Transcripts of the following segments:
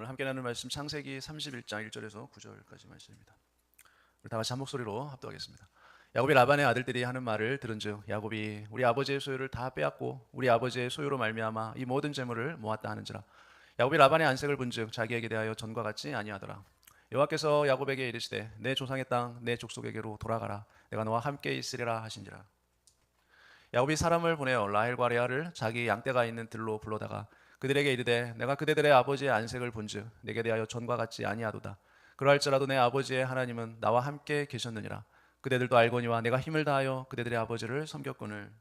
오늘 함께 나눌 말씀 창세기 31장 1절에서 9절까지 말씀입니다. 우리 다 같이 한 목소리로 합독하겠습니다. 야곱이 라반의 아들들이 하는 말을 들은즉 야곱이 우리 아버지의 소유를 다 빼앗고 우리 아버지의 소유로 말미암아 이 모든 재물을 모았다 하는지라. 야곱이 라반의 안색을 본즉 자기에게 대하여 전과 같지 아니하더라. 여호와께서 야곱에게 이르시되 내 조상의 땅 내 족속에게로 돌아가라. 내가 너와 함께 있으리라 하신지라. 야곱이 사람을 보내어 라헬과 레아를 자기 양떼가 있는 들로 불러다가 그들에게 이르되 내가 그대들의 아버지의 안색을 본즉 내게 대하여 전과 같지 아니하도다. 그러할지라도 내 아버지의 하나님은 나와 함께 계셨느니라. 그대들도 알거니와 내가 힘을 다하여 그대들의 아버지를 섬겼거늘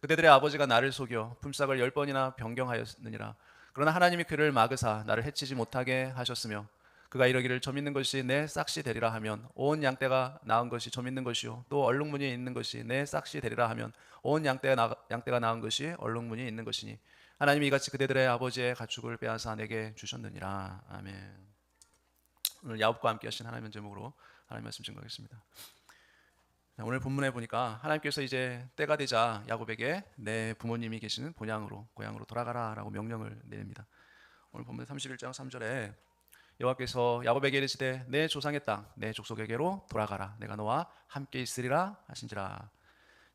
그대들의 아버지가 나를 속여 품삯을 10번이나 변경하였느니라. 그러나 하나님이 그를 막으사 나를 해치지 못하게 하셨으며 그가 이러기를 점 있는 것이 내 싹시 되리라 하면 온 양떼가 낳은 것이 점 있는 것이요 또 얼룩무늬 있는 것이 내 싹시 되리라 하면 온 양떼가 낳은 것이 얼룩무늬 있는 것이니 하나님이 이같이 그대들의 아버지의 가축을 빼앗아 내게 주셨느니라. 아멘. 오늘 야곱과 함께 하신 하나님의 제목으로 하나님 말씀 증거하겠습니다. 오늘 본문에 보니까 하나님께서 이제 때가 되자 야곱에게 내 부모님이 계시는 고향으로 돌아가라 라고 명령을 내립니다. 오늘 본문 31장 3절에 여호와께서 야곱에게 이르시되 내 조상의 땅 내 족속에게로 돌아가라. 내가 너와 함께 있으리라 하신지라.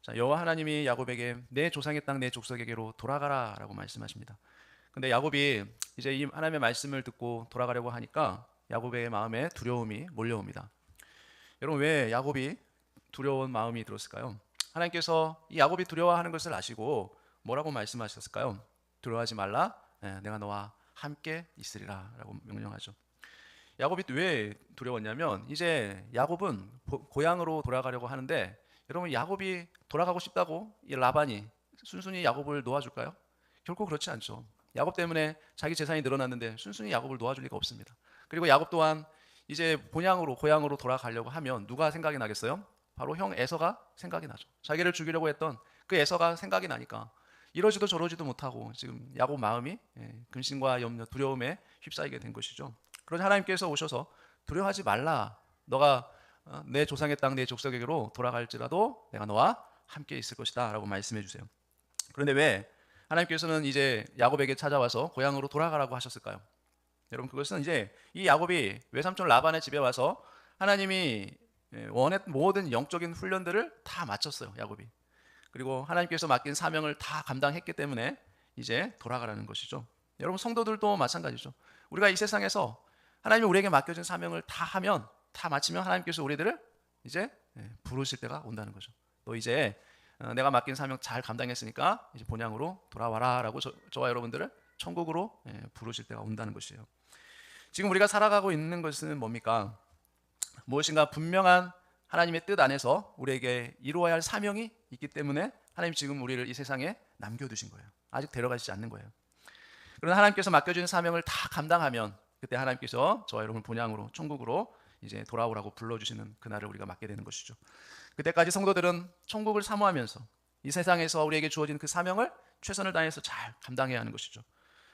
자, 여호와 하나님이 야곱에게 내 조상의 땅 내 족속에게로 돌아가라 라고 말씀하십니다. 근데 야곱이 이제 이 하나님의 말씀을 듣고 돌아가려고 하니까 야곱의 마음에 두려움이 몰려옵니다. 여러분, 왜 야곱이 두려운 마음이 들었을까요? 하나님께서 이 야곱이 두려워하는 것을 아시고 뭐라고 말씀하셨을까요? 두려워하지 말라. 내가 너와 함께 있으리라 라고 명령하죠. 야곱이 왜 두려웠냐면 이제 야곱은 고향으로 돌아가려고 하는데, 여러분, 야곱이 돌아가고 싶다고 이 라반이 순순히 야곱을 놓아줄까요? 결코 그렇지 않죠. 야곱 때문에 자기 재산이 늘어났는데 순순히 야곱을 놓아줄 리가 없습니다. 그리고 야곱 또한 이제 고향으로 돌아가려고 하면 누가 생각이 나겠어요? 바로 형 에서가 생각이 나죠. 자기를 죽이려고 했던 그 에서가 생각이 나니까 이러지도 저러지도 못하고 지금 야곱 마음이 근심과 염려, 두려움에 휩싸이게 된 것이죠. 그러자 하나님께서 오셔서 두려워하지 말라. 너가 내 조상의 땅 내 족속에게로 돌아갈지라도 내가 너와 함께 있을 것이다 라고 말씀해 주세요. 그런데 왜 하나님께서는 이제 야곱에게 찾아와서 고향으로 돌아가라고 하셨을까요? 여러분, 그것은 이제 이 야곱이 외삼촌 라반의 집에 와서 하나님이 원했던 모든 영적인 훈련들을 다 마쳤어요, 야곱이. 그리고 하나님께서 맡긴 사명을 다 감당했기 때문에 이제 돌아가라는 것이죠. 여러분, 성도들도 마찬가지죠. 우리가 이 세상에서 하나님이 우리에게 맡겨진 사명을 다 마치면 하나님께서 우리들을 이제 부르실 때가 온다는 거죠. 너 이제 내가 맡긴 사명 잘 감당했으니까 이제 본향으로 돌아와라 라고 저와 여러분들을 천국으로 부르실 때가 온다는 것이에요. 지금 우리가 살아가고 있는 것은 뭡니까? 무엇인가 분명한 하나님의 뜻 안에서 우리에게 이루어야 할 사명이 있기 때문에 하나님 지금 우리를 이 세상에 남겨두신 거예요. 아직 데려가시지 않는 거예요. 그러나 하나님께서 맡겨주신 사명을 다 감당하면 그때 하나님께서 저와 여러분을 본향으로 천국으로 이제 돌아오라고 불러주시는 그날을 우리가 맞게 되는 것이죠. 그때까지 성도들은 천국을 사모하면서 이 세상에서 우리에게 주어진 그 사명을 최선을 다해서 잘 감당해야 하는 것이죠.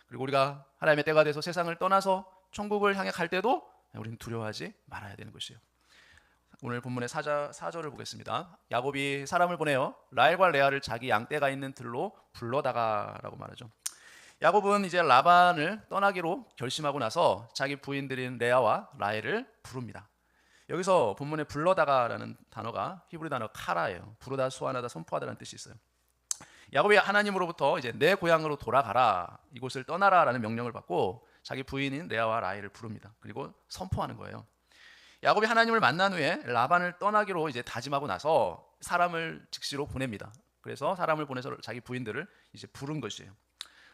그리고 우리가 하나님의 때가 돼서 세상을 떠나서 천국을 향해 갈 때도 우리는 두려워하지 말아야 되는 것이에요. 오늘 본문의 4절을 보겠습니다. 야곱이 사람을 보내어 라헬과 레아를 자기 양떼가 있는 들로 불러다가 라고 말하죠. 야곱은 이제 라반을 떠나기로 결심하고 나서 자기 부인들인 레아와 라헬을 부릅니다. 여기서 본문에 불러다가라는 단어가 히브리 단어 카라예요. 부르다, 소환하다, 선포하다라는 뜻이 있어요. 야곱이 하나님으로부터 이제 내 고향으로 돌아가라, 이곳을 떠나라라는 명령을 받고 자기 부인인 레아와 라헬을 부릅니다. 그리고 선포하는 거예요. 야곱이 하나님을 만난 후에 라반을 떠나기로 이제 다짐하고 나서 사람을 즉시로 보냅니다. 그래서 사람을 보내서 자기 부인들을 이제 부른 것이에요.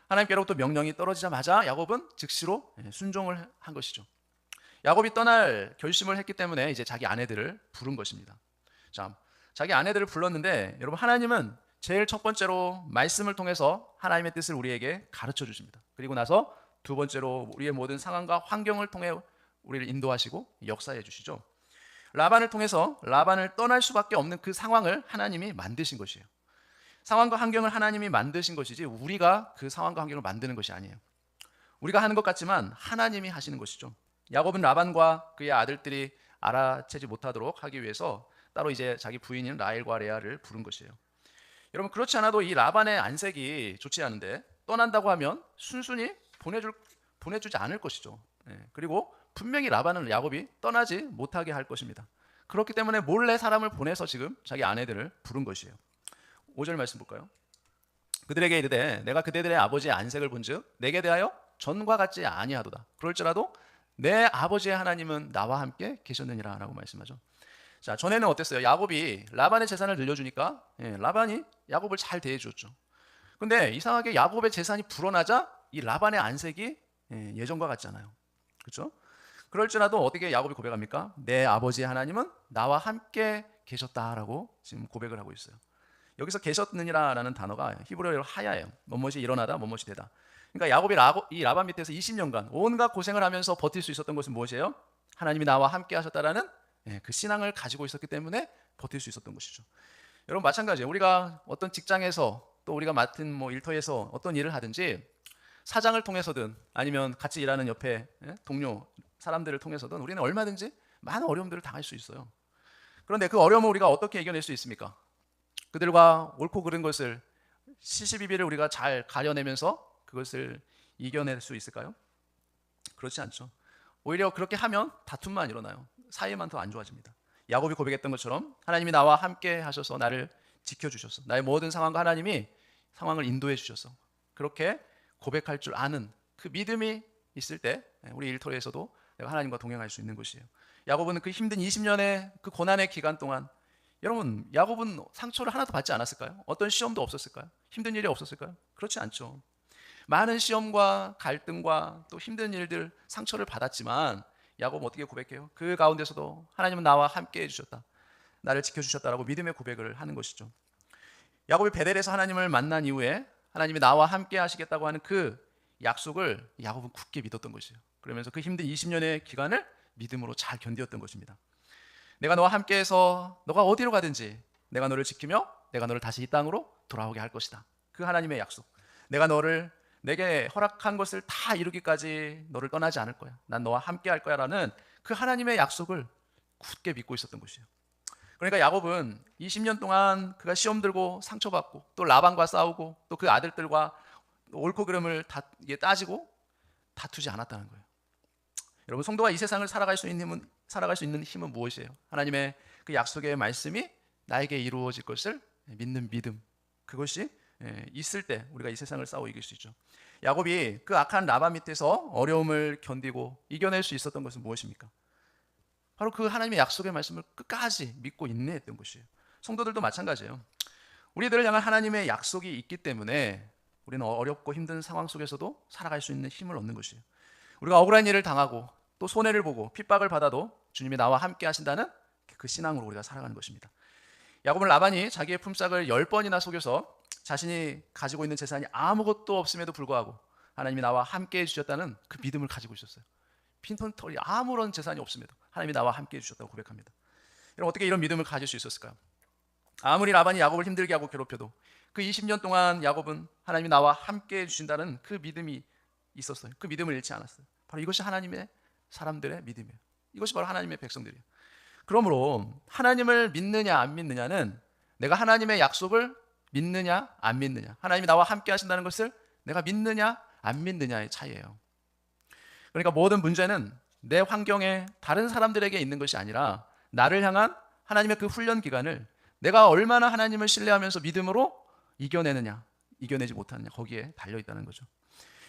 하나님께로부터 명령이 떨어지자마자 야곱은 즉시로 순종을 한 것이죠. 야곱이 떠날 결심을 했기 때문에 이제 자기 아내들을 부른 것입니다. 자, 자기 아내들을 불렀는데 여러분, 하나님은 제일 첫 번째로 말씀을 통해서 하나님의 뜻을 우리에게 가르쳐 주십니다. 그리고 나서 두 번째로 우리의 모든 상황과 환경을 통해 우리를 인도하시고 역사해 주시죠. 라반을 통해서 라반을 떠날 수밖에 없는 그 상황을 하나님이 만드신 것이에요. 상황과 환경을 하나님이 만드신 것이지 우리가 그 상황과 환경을 만드는 것이 아니에요. 우리가 하는 것 같지만 하나님이 하시는 것이죠. 야곱은 라반과 그의 아들들이 알아채지 못하도록 하기 위해서 따로 이제 자기 부인인 라헬과 레아를 부른 것이에요. 여러분, 그렇지 않아도 이 라반의 안색이 좋지 않은데 떠난다고 하면 순순히 보내주지 않을 것이죠. 그리고 분명히 라반은 야곱이 떠나지 못하게 할 것입니다. 그렇기 때문에 몰래 사람을 보내서 지금 자기 아내들을 부른 것이에요. 5절 말씀 볼까요? 그들에게 이르되 내가 그대들의 아버지의 안색을 본즉 내게 대하여 전과 같지 아니하도다. 그럴지라도 내 아버지의 하나님은 나와 함께 계셨느니라 라고 말씀하죠. 자, 전에는 어땠어요? 야곱이 라반의 재산을 늘려주니까 라반이 야곱을 잘 대해주었죠. 근데 이상하게 야곱의 재산이 불어나자 이 라반의 안색이 예전과 같지 않아요. 그렇죠? 그럴지라도 어떻게 야곱이 고백합니까? 내 아버지의 하나님은 나와 함께 계셨다라고 지금 고백을 하고 있어요. 여기서 계셨느니라라는 단어가 히브리어로 하야예요. 뭐뭇이 일어나다, 뭐뭇이 되다. 그러니까 야곱이 이 라반 밑에서 20년간 온갖 고생을 하면서 버틸 수 있었던 것은 무엇이에요? 하나님이 나와 함께 하셨다라는 그 신앙을 가지고 있었기 때문에 버틸 수 있었던 것이죠. 여러분 마찬가지예요. 우리가 어떤 직장에서 또 우리가 맡은 일터에서 어떤 일을 하든지 사장을 통해서든 아니면 같이 일하는 옆에 동료 사람들을 통해서든 우리는 얼마든지 많은 어려움들을 당할 수 있어요. 그런데 그 어려움을 우리가 어떻게 이겨낼 수 있습니까? 그들과 옳고 그른 것을 시시비비를 우리가 잘 가려내면서 그것을 이겨낼 수 있을까요? 그렇지 않죠. 오히려 그렇게 하면 다툼만 일어나요. 사이만 더 안 좋아집니다. 야곱이 고백했던 것처럼 하나님이 나와 함께 하셔서 나를 지켜주셨어. 나의 모든 상황과 하나님이 상황을 인도해 주셔서 그렇게 고백할 줄 아는 그 믿음이 있을 때 우리 일터에서도 내가 하나님과 동행할 수 있는 것이에요. 야곱은 그 힘든 20년의 그 고난의 기간 동안 여러분 야곱은 상처를 하나도 받지 않았을까요? 어떤 시험도 없었을까요? 힘든 일이 없었을까요? 그렇지 않죠. 많은 시험과 갈등과 또 힘든 일들 상처를 받았지만 야곱은 어떻게 고백해요? 그 가운데서도 하나님은 나와 함께 해주셨다. 나를 지켜주셨다라고 믿음의 고백을 하는 것이죠. 야곱이 베델에서 하나님을 만난 이후에 하나님이 나와 함께 하시겠다고 하는 그 약속을 야곱은 굳게 믿었던 것이에요. 그러면서 그 힘든 20년의 기간을 믿음으로 잘 견디었던 것입니다. 내가 너와 함께해서 너가 어디로 가든지 내가 너를 지키며 내가 너를 다시 이 땅으로 돌아오게 할 것이다. 그 하나님의 약속. 내가 너를 내게 허락한 것을 다 이루기까지 너를 떠나지 않을 거야. 난 너와 함께 할 거야 라는 그 하나님의 약속을 굳게 믿고 있었던 것이에요. 그러니까 야곱은 20년 동안 그가 시험 들고 상처받고 또 라반과 싸우고 또 그 아들들과 옳고 그름을 따지고 다투지 않았다는 거예요. 여러분 성도가 이 세상을 살아갈 수 있는 힘은 무엇이에요? 하나님의 그 약속의 말씀이 나에게 이루어질 것을 믿는 믿음. 그것이 있을 때 우리가 이 세상을 싸워 이길 수 있죠. 야곱이 그 악한 라반 밑에서 어려움을 견디고 이겨낼 수 있었던 것은 무엇입니까? 바로 그 하나님의 약속의 말씀을 끝까지 믿고 인내했던 것이에요. 성도들도 마찬가지예요. 우리들을 향한 하나님의 약속이 있기 때문에 우리는 어렵고 힘든 상황 속에서도 살아갈 수 있는 힘을 얻는 것이에요. 우리가 억울한 일을 당하고 또 손해를 보고 핍박을 받아도 주님이 나와 함께 하신다는 그 신앙으로 우리가 살아가는 것입니다. 야곱은 라반이 자기의 품삯을 10번이나 속여서 자신이 가지고 있는 재산이 아무것도 없음에도 불구하고 하나님이 나와 함께 해주셨다는 그 믿음을 가지고 있었어요. 핀턴털이 아무런 재산이 없음에도 하나님이 나와 함께 해주셨다고 고백합니다. 여러분 어떻게 이런 믿음을 가질 수 있었을까요? 아무리 라반이 야곱을 힘들게 하고 괴롭혀도 그 20년 동안 야곱은 하나님이 나와 함께 해주신다는 그 믿음이 있었어요. 그 믿음을 잃지 않았어요. 바로 이것이 하나님의 사람들의 믿음이에요. 이것이 바로 하나님의 백성들이에요. 그러므로 하나님을 믿느냐 안 믿느냐는 내가 하나님의 약속을 믿느냐 안 믿느냐, 하나님이 나와 함께 하신다는 것을 내가 믿느냐 안 믿느냐의 차이예요. 그러니까 모든 문제는 내 환경에 다른 사람들에게 있는 것이 아니라 나를 향한 하나님의 그 훈련 기간을 내가 얼마나 하나님을 신뢰하면서 믿음으로 이겨내느냐 이겨내지 못하느냐 거기에 달려있다는 거죠.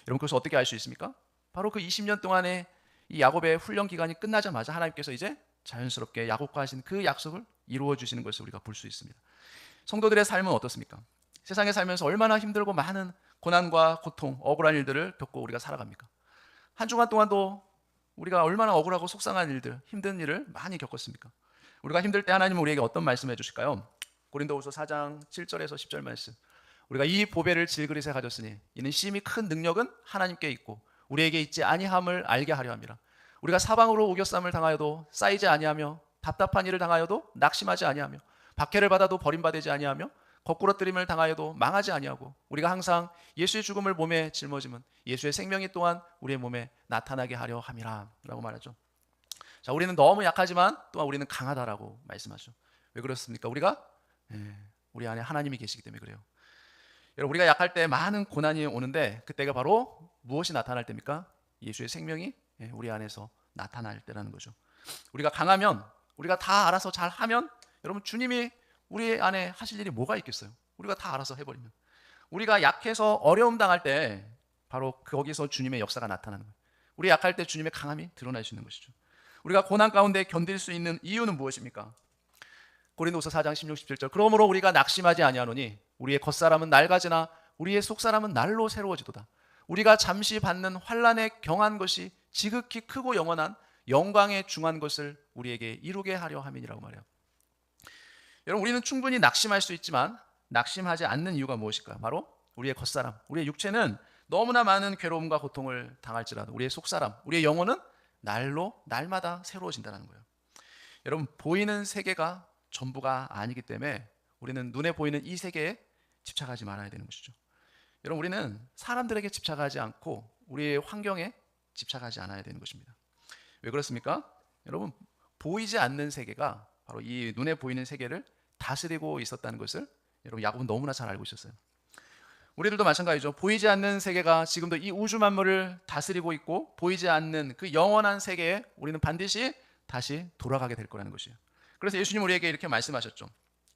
여러분 그것을 어떻게 알 수 있습니까? 바로 그 20년 동안의 이 야곱의 훈련 기간이 끝나자마자 하나님께서 이제 자연스럽게 야곱과 하신 그 약속을 이루어 주시는 것을 우리가 볼 수 있습니다. 성도들의 삶은 어떻습니까? 세상에 살면서 얼마나 힘들고 많은 고난과 고통, 억울한 일들을 겪고 우리가 살아갑니까? 한 주간 동안도 우리가 얼마나 억울하고 속상한 일들, 힘든 일을 많이 겪었습니까? 우리가 힘들 때 하나님은 우리에게 어떤 말씀을 해주실까요? 고린도후서 4장 7절에서 10절 말씀. 우리가 이 보배를 질그릇에 가졌으니 이는 심히 큰 능력은 하나님께 있고 우리에게 있지 아니함을 알게 하려 함이라. 우리가 사방으로 오겨쌈을 당하여도 쌓이지 아니하며 답답한 일을 당하여도 낙심하지 아니하며 박해를 받아도 버림받지 아니하며 거꾸러뜨림을 당하여도 망하지 아니하고 우리가 항상 예수의 죽음을 몸에 짊어짐은 예수의 생명이 또한 우리의 몸에 나타나게 하려 함이라 라고 말하죠. 자, 우리는 너무 약하지만 또한 우리는 강하다라고 말씀하죠. 왜 그렇습니까? 우리 안에 하나님이 계시기 때문에 그래요. 여러분 우리가 약할 때 많은 고난이 오는데 그때가 바로 무엇이 나타날 때입니까? 예수의 생명이 우리 안에서 나타날 때라는 거죠. 우리가 강하면, 우리가 다 알아서 잘 하면, 여러분 주님이 우리 안에 하실 일이 뭐가 있겠어요? 우리가 다 알아서 해버리면. 우리가 약해서 어려움 당할 때 바로 거기서 주님의 역사가 나타나는 거예요. 우리 약할 때 주님의 강함이 드러날 수 있는 것이죠. 우리가 고난 가운데 견딜 수 있는 이유는 무엇입니까? 고린도서 4장 16, 17절. 그러므로 우리가 낙심하지 아니하노니 우리의 겉사람은 낡아지나 우리의 속사람은 날로 새로워지도다. 우리가 잠시 받는 환난에 경한 것이 지극히 크고 영원한 영광에 중한 것을 우리에게 이루게 하려 함이니라고 말해요. 여러분, 우리는 충분히 낙심할 수 있지만 낙심하지 않는 이유가 무엇일까요? 바로 우리의 겉사람, 우리의 육체는 너무나 많은 괴로움과 고통을 당할지라도 우리의 속사람, 우리의 영혼은 날마다 새로워진다는 거예요. 여러분, 보이는 세계가 전부가 아니기 때문에 우리는 눈에 보이는 이 세계에 집착하지 말아야 되는 것이죠. 여러분, 우리는 사람들에게 집착하지 않고 우리의 환경에 집착하지 않아야 되는 것입니다. 왜 그렇습니까? 여러분, 보이지 않는 세계가 바로 이 눈에 보이는 세계를 다스리고 있었다는 것을 여러분 야곱은 너무나 잘 알고 있었어요. 우리들도 마찬가지죠. 보이지 않는 세계가 지금도 이 우주 만물을 다스리고 있고 보이지 않는 그 영원한 세계에 우리는 반드시 다시 돌아가게 될 거라는 것이에요. 그래서 예수님 우리에게 이렇게 말씀하셨죠.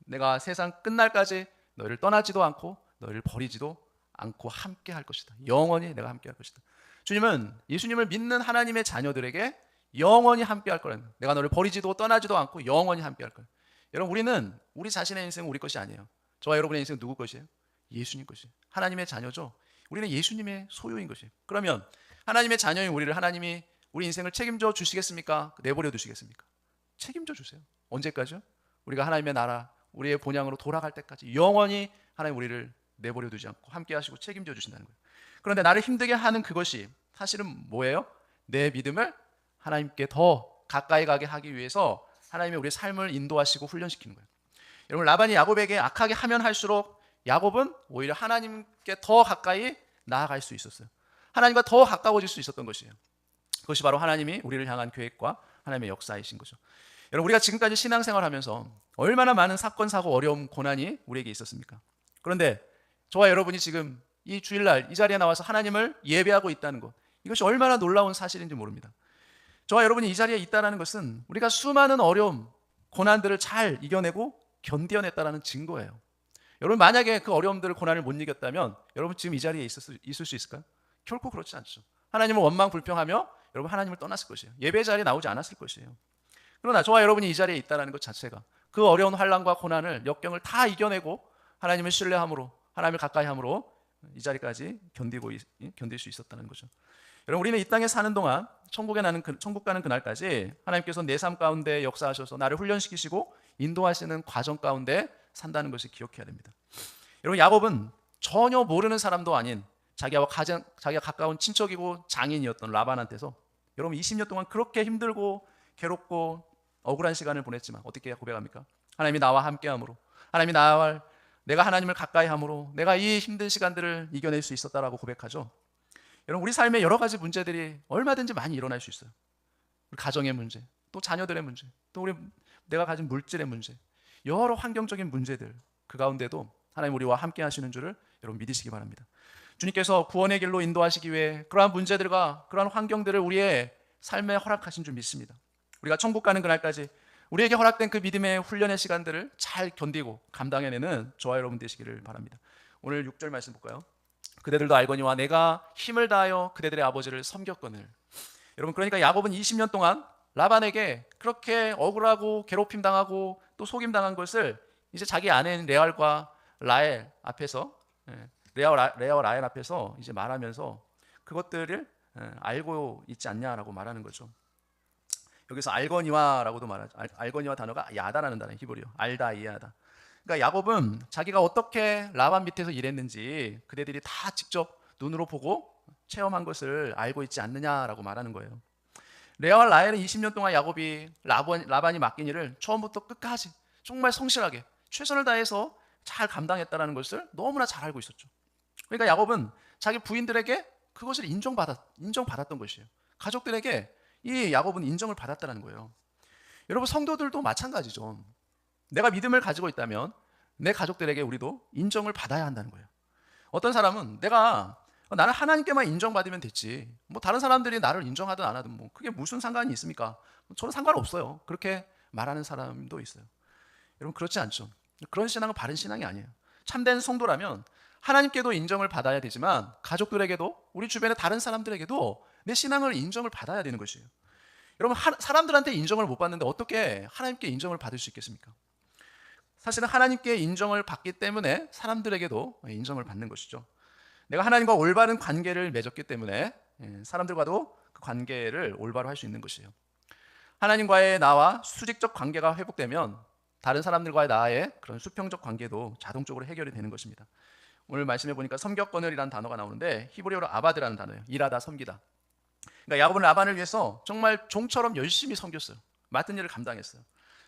내가 세상 끝날까지 너희를 떠나지도 않고 너희를 버리지도 않고 함께 할 것이다. 영원히 내가 함께 할 것이다. 주님은 예수님을 믿는 하나님의 자녀들에게 영원히 함께 할 거라는 거예요. 내가 너를 버리지도 떠나지도 않고 영원히 함께 할 거예요. 여러분, 우리는 우리 자신의 인생은 우리 것이 아니에요. 저와 여러분의 인생은 누구 것이에요? 예수님 것이에요. 하나님의 자녀죠. 우리는 예수님의 소유인 것이에요. 그러면 하나님의 자녀인 우리를 하나님이 우리 인생을 책임져 주시겠습니까? 내버려 두시겠습니까? 책임져 주세요. 언제까지요? 우리가 하나님의 나라, 우리의 본향으로 돌아갈 때까지 영원히 하나님 우리를 내버려 두지 않고 함께 하시고 책임져 주신다는 거예요. 그런데 나를 힘들게 하는 그것이 사실은 뭐예요? 내 믿음을 하나님께 더 가까이 가게 하기 위해서 하나님이 우리의 삶을 인도하시고 훈련시키는 거예요. 여러분, 라반이 야곱에게 악하게 하면 할수록 야곱은 오히려 하나님께 더 가까이 나아갈 수 있었어요. 하나님과 더 가까워질 수 있었던 것이에요. 그것이 바로 하나님이 우리를 향한 계획과 하나님의 역사이신 거죠. 여러분, 우리가 지금까지 신앙생활하면서 얼마나 많은 사건, 사고, 어려움, 고난이 우리에게 있었습니까? 그런데 저와 여러분이 지금 이 주일날 이 자리에 나와서 하나님을 예배하고 있다는 것, 이것이 얼마나 놀라운 사실인지 모릅니다. 저와 여러분이 이 자리에 있다는 것은 우리가 수많은 어려움, 고난들을 잘 이겨내고 견뎌냈다는 증거예요. 여러분, 만약에 그 어려움들을, 고난을 못 이겼다면 여러분 지금 이 자리에 있을 수 있을까요? 결코 그렇지 않죠. 하나님을 원망 불평하며 여러분 하나님을 떠났을 것이에요. 예배 자리에 나오지 않았을 것이에요. 그러나 저와 여러분이 이 자리에 있다는 것 자체가 그 어려운 환난과 고난을, 역경을 다 이겨내고 하나님을 신뢰함으로, 하나님을 가까이 함으로 이 자리까지 견딜 수 있었다는 거죠. 여러분, 우리는 이 땅에 사는 동안 천국 가는 그날까지 하나님께서 내 삶 가운데 역사하셔서 나를 훈련시키시고 인도하시는 과정 가운데 산다는 것을 기억해야 됩니다. 여러분, 야곱은 전혀 모르는 사람도 아닌 자기가 가까운 친척이고 장인이었던 라반한테서 여러분 20년 동안 그렇게 힘들고 괴롭고 억울한 시간을 보냈지만 어떻게 고백합니까? 하나님이 나와 함께함으로, 하나님이 내가 하나님을 가까이 함으로 내가 이 힘든 시간들을 이겨낼 수 있었다라고 고백하죠. 여러분, 우리 삶에 여러 가지 문제들이 얼마든지 많이 일어날 수 있어요. 우리 가정의 문제, 또 자녀들의 문제, 또 내가 가진 물질의 문제, 여러 환경적인 문제들, 그 가운데도 하나님 우리와 함께 하시는 줄을 여러분 믿으시기 바랍니다. 주님께서 구원의 길로 인도하시기 위해 그러한 문제들과 그러한 환경들을 우리의 삶에 허락하신 줄 믿습니다. 우리가 천국 가는 그날까지 우리에게 허락된 그 믿음의 훈련의 시간들을 잘 견디고 감당해내는 저와 여러분 되시기를 바랍니다. 오늘 6절 말씀 볼까요? 그대들도 알거니와 내가 힘을 다하여 그대들의 아버지를 섬겼거늘. 여러분, 그러니까 야곱은 20년 동안 라반에게 그렇게 억울하고 괴롭힘 당하고 또 속임 당한 것을 이제 자기 아내인 레아와 라헬 앞에서 레아와 라헬 앞에서 이제 말하면서 그것들을 알고 있지 않냐라고 말하는 거죠. 여기서 알거니와라고도 말하죠. 알거니와 단어가 야다라는 단어예요. 히브리어. 알다, 이해하다. 그러니까 야곱은 자기가 어떻게 라반 밑에서 일했는지 그대들이 다 직접 눈으로 보고 체험한 것을 알고 있지 않느냐라고 말하는 거예요. 레아와 라헬은 20년 동안 야곱이 라반이 맡긴 일을 처음부터 끝까지 정말 성실하게 최선을 다해서 잘 감당했다는 것을 너무나 잘 알고 있었죠. 그러니까 야곱은 자기 부인들에게 그것을 인정받았던 것이에요. 가족들에게 이 야곱은 인정을 받았다는 거예요. 여러분, 성도들도 마찬가지죠. 내가 믿음을 가지고 있다면 내 가족들에게 우리도 인정을 받아야 한다는 거예요. 어떤 사람은 내가 나는 하나님께만 인정받으면 됐지. 뭐 다른 사람들이 나를 인정하든 안 하든 뭐 그게 무슨 상관이 있습니까? 저는 상관없어요. 그렇게 말하는 사람도 있어요. 여러분 그렇지 않죠. 그런 신앙은 바른 신앙이 아니에요. 참된 성도라면 하나님께도 인정을 받아야 되지만 가족들에게도 우리 주변의 다른 사람들에게도 내 신앙을 인정을 받아야 되는 것이에요. 여러분 사람들한테 인정을 못 받는데 어떻게 하나님께 인정을 받을 수 있겠습니까? 사실은 하나님께 인정을 받기 때문에 사람들에게도 인정을 받는 것이죠. 내가 하나님과 올바른 관계를 맺었기 때문에 사람들과도 그 관계를 올바로 할 수 있는 것이에요. 하나님과의 나와 수직적 관계가 회복되면 다른 사람들과의 나의 그런 수평적 관계도 자동적으로 해결이 되는 것입니다. 오늘 말씀해 보니까 섬겼거늘이라는 단어가 나오는데 히브리어로 아바드라는 단어예요. 일하다, 섬기다. 그러니까 야곱은 라반을 위해서 정말 종처럼 열심히 섬겼어요. 맡은 일을 감당했어요.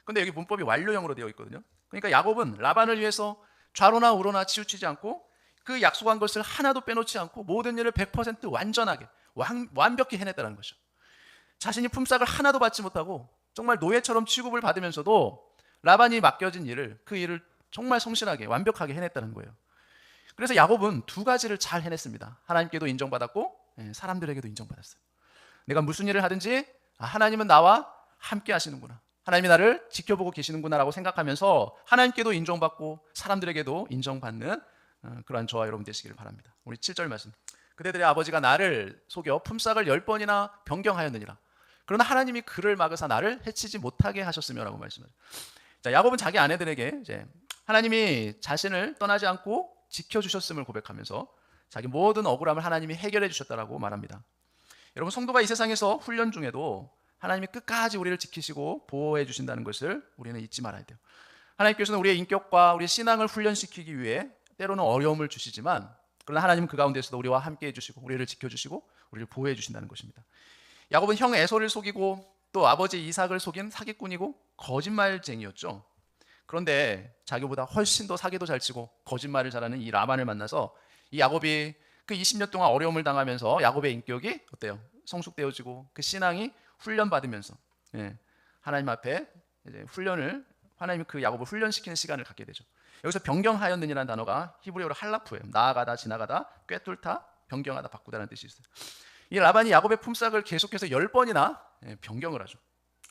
근데 여기 문법이 완료형으로 되어 있거든요. 그러니까 야곱은 라반을 위해서 좌로나 우로나 치우치지 않고 그 약속한 것을 하나도 빼놓지 않고 모든 일을 100% 완전하게 완벽히 해냈다는 거죠. 자신이 품삯을 하나도 받지 못하고 정말 노예처럼 취급을 받으면서도 라반이 맡겨진 일을 그 일을 정말 성실하게 완벽하게 해냈다는 거예요. 그래서 야곱은 두 가지를 잘 해냈습니다. 하나님께도 인정받았고 사람들에게도 인정받았어요. 내가 무슨 일을 하든지 하나님은 나와 함께 하시는구나, 하나님이 나를 지켜보고 계시는구나라고 생각하면서 하나님께도 인정받고 사람들에게도 인정받는 그러한 저와 여러분 되시기를 바랍니다. 우리 7절 말씀, 그대들의 아버지가 나를 속여 품삯을 10번이나 변경하였느니라. 그러나 하나님이 그를 막으사 나를 해치지 못하게 하셨으며 라고 말씀하죠. 자, 야곱은 자기 아내들에게 이제 하나님이 자신을 떠나지 않고 지켜주셨음을 고백하면서 자기 모든 억울함을 하나님이 해결해 주셨다라고 말합니다. 여러분 성도가 이 세상에서 훈련 중에도 하나님이 끝까지 우리를 지키시고 보호해 주신다는 것을 우리는 잊지 말아야 돼요. 하나님께서는 우리의 인격과 우리의 신앙을 훈련시키기 위해 때로는 어려움을 주시지만 그러나 하나님은 그 가운데서도 우리와 함께 해주시고 우리를 지켜주시고 우리를 보호해 주신다는 것입니다. 야곱은 형 에서를 속이고 또 아버지 이삭을 속인 사기꾼이고 거짓말쟁이였죠. 그런데 자기보다 훨씬 더 사기도 잘 치고 거짓말을 잘하는 이 라반을 만나서 이 야곱이 그 20년 동안 어려움을 당하면서 야곱의 인격이 어때요? 성숙되어지고 그 신앙이 훈련받으면서 하나님 앞에 이제 하나님이 그 야곱을 훈련시키는 시간을 갖게 되죠. 여기서 변경하였느니라는 단어가 히브리어로 할라프예요. 나아가다, 지나가다, 꿰뚫다, 변경하다, 바꾸다라는 뜻이 있어요. 이 라반이 야곱의 품삯을 계속해서 10번이나 변경을 하죠.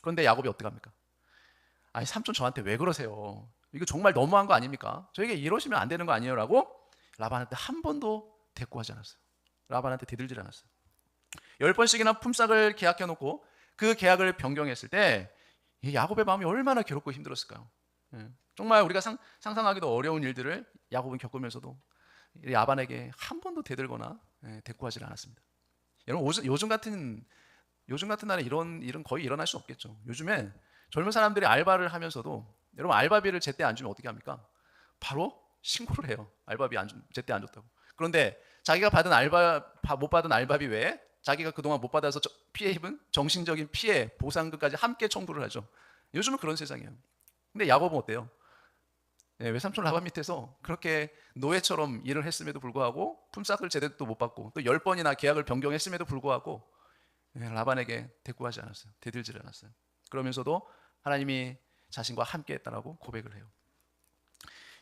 그런데 야곱이 어떻게 합니까? 아니 삼촌 저한테 왜 그러세요? 이거 정말 너무한 거 아닙니까? 저에게 이러시면 안 되는 거 아니에요? 라고 라반한테 한 번도 대꾸하지 않았어요. 라반한테 대들지 않았어요. 10번씩이나 품삯을 계약해 놓고 그 계약을 변경했을 때 야곱의 마음이 얼마나 괴롭고 힘들었을까요? 정말 우리가 상상하기도 어려운 일들을 야곱은 겪으면서도 라반에게 한 번도 대들거나 대꾸하지 않았습니다. 여러분 요즘 같은 날에 이런 일은 거의 일어날 수 없겠죠. 요즘에 젊은 사람들이 알바를 하면서도 여러분 알바비를 제때 안 주면 어떻게 합니까? 바로 신고를 해요. 알바비 제때 안 줬다고. 그런데 자기가 못 받은 알바비 외에 자기가 그동안 못 받아서 피해 입은 정신적인 피해 보상금까지 함께 청구를 하죠. 요즘은 그런 세상이에요. 근데 야곱은 어때요? 외삼촌 라반 밑에서 그렇게 노예처럼 일을 했음에도 불구하고 품삯을 제대로 못 받고 또 10번이나 계약을 변경했음에도 불구하고 라반에게 대꾸하지 않았어요. 대들지 않았어요. 그러면서도 하나님이 자신과 함께 했다라고 고백을 해요.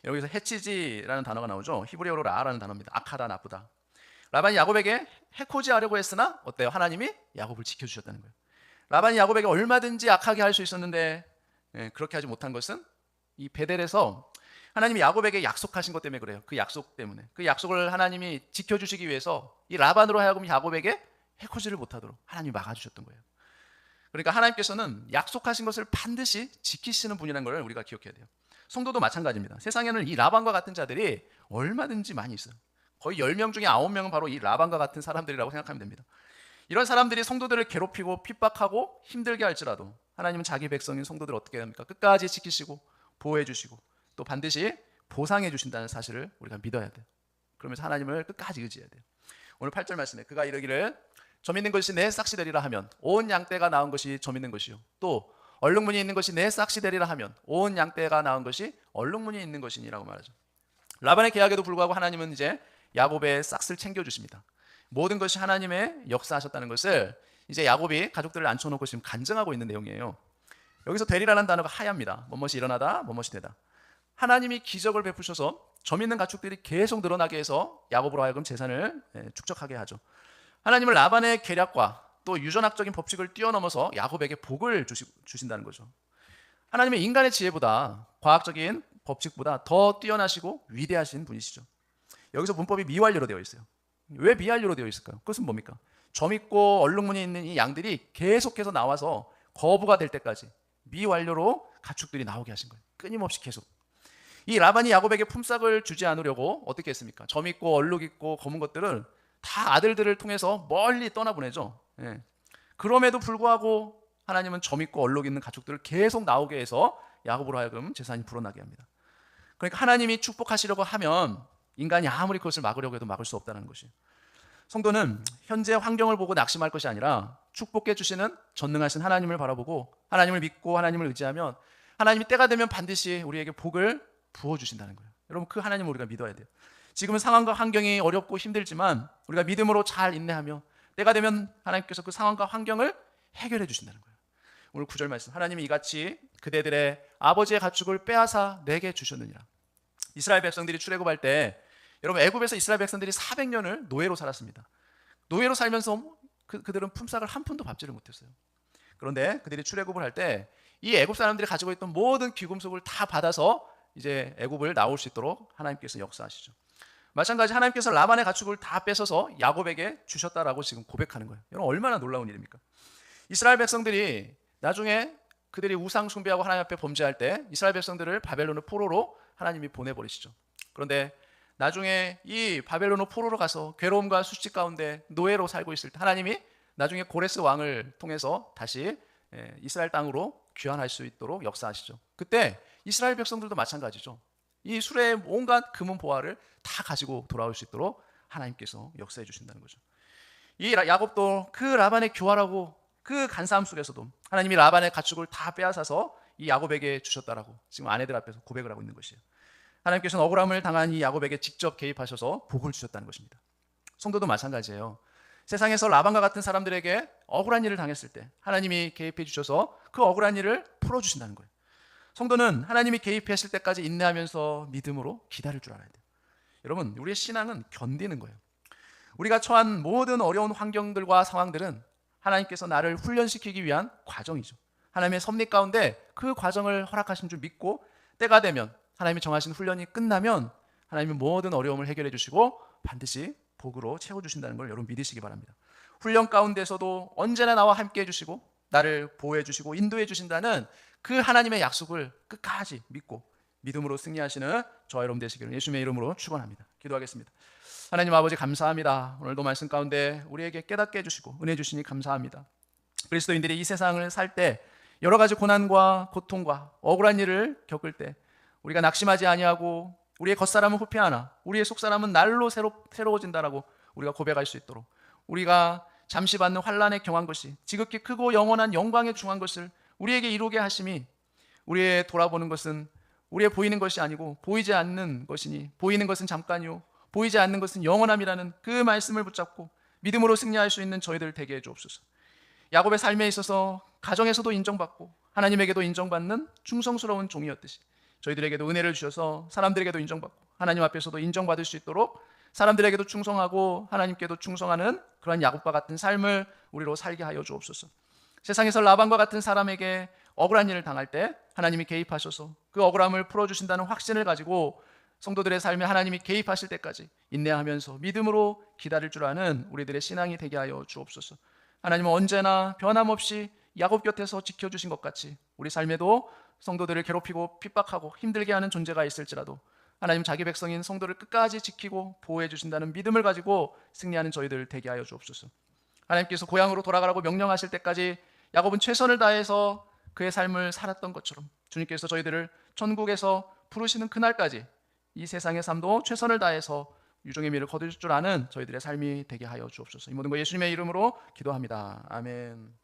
여기서 해치지라는 단어가 나오죠. 히브리어로 라라는 단어입니다. 악하다, 나쁘다. 라반이 야곱에게 해코지하려고 했으나 어때요? 하나님이 야곱을 지켜주셨다는 거예요. 라반이 야곱에게 얼마든지 악하게 할 수 있었는데 그렇게 하지 못한 것은 이 베델에서 하나님이 야곱에게 약속하신 것 때문에 그래요. 그 약속 때문에. 그 약속을 하나님이 지켜주시기 위해서 이 라반으로 하여금 야곱에게 해코지를 못하도록 하나님이 막아주셨던 거예요. 그러니까 하나님께서는 약속하신 것을 반드시 지키시는 분이라는 걸 우리가 기억해야 돼요. 성도도 마찬가지입니다. 세상에는 이 라반과 같은 자들이 얼마든지 많이 있어요. 거의 10명 중에 9명은 바로 이 라반과 같은 사람들이라고 생각하면 됩니다. 이런 사람들이 성도들을 괴롭히고 핍박하고 힘들게 할지라도 하나님은 자기 백성인 성도들을 어떻게 합니까? 끝까지 지키시고 보호해 주시고 또 반드시 보상해 주신다는 사실을 우리가 믿어야 돼요. 그러면서 하나님을 끝까지 의지해야 돼요. 오늘 8절 말씀에 그가 이르기를 점 있는 것이 내 싹시 되리라 하면 온 양떼가 낳은 것이 점 있는 것이요 또 얼룩무늬 있는 것이 내 싹시 되리라 하면 온 양떼가 낳은 것이 얼룩무늬 있는 것이니라고 말하죠. 라반의 계약에도 불구하고 하나님은 이제 야곱의 싹을 챙겨주십니다. 모든 것이 하나님의 역사하셨다는 것을 이제 야곱이 가족들을 앉혀놓고 지금 간증하고 있는 내용이에요. 여기서 되리라는 단어가 하야입니다. 뭐뭇이 일어나다, 뭐뭇이 되다. 하나님이 기적을 베푸셔서 점 있는 가축들이 계속 늘어나게 해서 야곱으로 하여금 재산을 축적하게 하죠. 하나님은 라반의 계략과 또 유전학적인 법칙을 뛰어넘어서 야곱에게 복을 주신다는 거죠. 하나님은 인간의 지혜보다 과학적인 법칙보다 더 뛰어나시고 위대하신 분이시죠. 여기서 문법이 미완료로 되어 있어요. 왜 미완료로 되어 있을까요? 그것은 뭡니까? 점 있고 얼룩무늬 있는 이 양들이 계속해서 나와서 거부가 될 때까지 미완료로 가축들이 나오게 하신 거예요. 끊임없이 계속. 이 라반이 야곱에게 품삯을 주지 않으려고 어떻게 했습니까? 점 있고 얼룩 있고 검은 것들을 다 아들들을 통해서 멀리 떠나보내죠. 예. 그럼에도 불구하고 하나님은 점 있고 얼룩 있는 가축들을 계속 나오게 해서 야곱으로 하여금 재산이 불어나게 합니다. 그러니까 하나님이 축복하시려고 하면 인간이 아무리 그것을 막으려고 해도 막을 수 없다는 것이에요. 성도는 현재 환경을 보고 낙심할 것이 아니라 축복해 주시는 전능하신 하나님을 바라보고 하나님을 믿고 하나님을 의지하면 하나님이 때가 되면 반드시 우리에게 복을 부어주신다는 거예요. 여러분, 그 하나님을 우리가 믿어야 돼요. 지금은 상황과 환경이 어렵고 힘들지만 우리가 믿음으로 잘 인내하며 때가 되면 하나님께서 그 상황과 환경을 해결해 주신다는 거예요. 오늘 9절 말씀, 하나님이 이같이 그대들의 아버지의 가축을 빼앗아 내게 주셨느니라. 이스라엘 백성들이 출애굽할 때 여러분, 애굽에서 이스라엘 백성들이 400년을 노예로 살았습니다. 노예로 살면서 그들은 품삯을 한 푼도 갚지를 못했어요. 그런데 그들이 출애굽을 할 때 이 애굽 사람들이 가지고 있던 모든 귀금속을 다 받아서 이제 애굽을 나올 수 있도록 하나님께서 역사하시죠. 마찬가지 하나님께서 라반의 가축을 다 뺏어서 야곱에게 주셨다라고 지금 고백하는 거예요. 여러분, 얼마나 놀라운 일입니까? 이스라엘 백성들이 나중에 그들이 우상 숭배하고 하나님 앞에 범죄할 때 이스라엘 백성들을 바벨론의 포로로 하나님이 보내버리시죠. 그런데 나중에 이 바벨론의 포로로 가서 괴로움과 수치 가운데 노예로 살고 있을 때 하나님이 나중에 고레스 왕을 통해서 다시 이스라엘 땅으로 귀환할 수 있도록 역사하시죠. 그때 이스라엘 백성들도 마찬가지죠. 이 수레의 온갖 금은 보화를 다 가지고 돌아올 수 있도록 하나님께서 역사해 주신다는 거죠. 이 야곱도 그 라반의 교활하고 그 간사함 속에서도 하나님이 라반의 가축을 다 빼앗아서 이 야곱에게 주셨다라고 지금 아내들 앞에서 고백을 하고 있는 것이에요. 하나님께서는 억울함을 당한 이 야곱에게 직접 개입하셔서 복을 주셨다는 것입니다. 성도도 마찬가지예요. 세상에서 라반과 같은 사람들에게 억울한 일을 당했을 때 하나님이 개입해 주셔서 그 억울한 일을 풀어주신다는 거예요. 성도는 하나님이 개입하실 때까지 인내하면서 믿음으로 기다릴 줄 알아야 돼요. 여러분, 우리의 신앙은 견디는 거예요. 우리가 처한 모든 어려운 환경들과 상황들은 하나님께서 나를 훈련시키기 위한 과정이죠. 하나님의 섭리 가운데 그 과정을 허락하신 줄 믿고 때가 되면 하나님이 정하신 훈련이 끝나면 하나님이 모든 어려움을 해결해 주시고 반드시 복으로 채워주신다는 걸 여러분 믿으시기 바랍니다. 훈련 가운데서도 언제나 나와 함께 해주시고 나를 보호해 주시고 인도해 주신다는 그 하나님의 약속을 끝까지 믿고 믿음으로 승리하시는 저와 여러분 되시기를 예수님의 이름으로 축원합니다. 기도하겠습니다. 하나님 아버지, 감사합니다. 오늘도 말씀 가운데 우리에게 깨닫게 해주시고 은혜 주시니 감사합니다. 그리스도인들이 이 세상을 살 때 여러 가지 고난과 고통과 억울한 일을 겪을 때 우리가 낙심하지 아니하고 우리의 겉사람은 후패하나 우리의 속사람은 날로 새로워진다라고 우리가 고백할 수 있도록 우리가 잠시 받는 환난에 경한 것이 지극히 크고 영원한 영광에 중한 것을 우리에게 이루게 하심이 우리의 돌아보는 것은 우리의 보이는 것이 아니고 보이지 않는 것이니 보이는 것은 잠깐이요 보이지 않는 것은 영원함이라는 그 말씀을 붙잡고 믿음으로 승리할 수 있는 저희들 되게 해주옵소서. 야곱의 삶에 있어서 가정에서도 인정받고 하나님에게도 인정받는 충성스러운 종이었듯이 저희들에게도 은혜를 주셔서 사람들에게도 인정받고 하나님 앞에서도 인정받을 수 있도록 사람들에게도 충성하고 하나님께도 충성하는 그런 야곱과 같은 삶을 우리로 살게 하여 주옵소서. 세상에서 라반과 같은 사람에게 억울한 일을 당할 때 하나님이 개입하셔서 그 억울함을 풀어주신다는 확신을 가지고 성도들의 삶에 하나님이 개입하실 때까지 인내하면서 믿음으로 기다릴 줄 아는 우리들의 신앙이 되게 하여 주옵소서. 하나님은 언제나 변함없이 야곱 곁에서 지켜주신 것 같이 우리 삶에도 성도들을 괴롭히고 핍박하고 힘들게 하는 존재가 있을지라도 하나님 자기 백성인 성도를 끝까지 지키고 보호해 주신다는 믿음을 가지고 승리하는 저희들 되게 하여 주옵소서. 하나님께서 고향으로 돌아가라고 명령하실 때까지 야곱은 최선을 다해서 그의 삶을 살았던 것처럼 주님께서 저희들을 천국에서 부르시는 그날까지 이 세상의 삶도 최선을 다해서 유종의 미를 거둘 줄 아는 저희들의 삶이 되게 하여 주옵소서. 이 모든 거 예수님의 이름으로 기도합니다. 아멘.